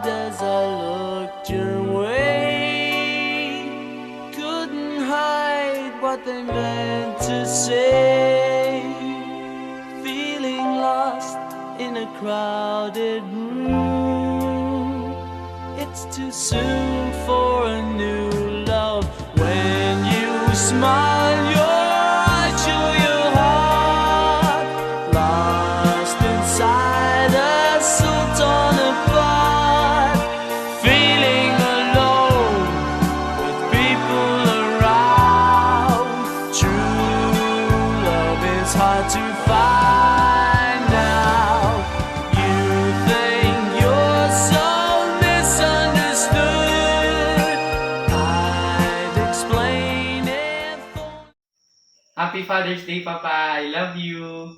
cried as I looked your way. Couldn't hide what they meant to say. Feeling lost in a crowded room. It's too soon for a new love. When you smile, your eyes show your heart. Lost inside a soul torn apart. Feeling alone with people around. True love is hard to find now. You think you're so misunderstood. I'd explain it for. Happy Father's Day, Papa! I love you!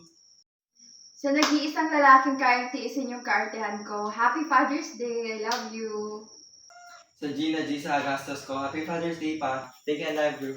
Sa nag-iisang lalaking kayang tiisin yung kaartehan ko, Happy Father's Day! I love you! Sa Gina G sa Agastos ko, Happy Father's Day pa. Take care, I love you.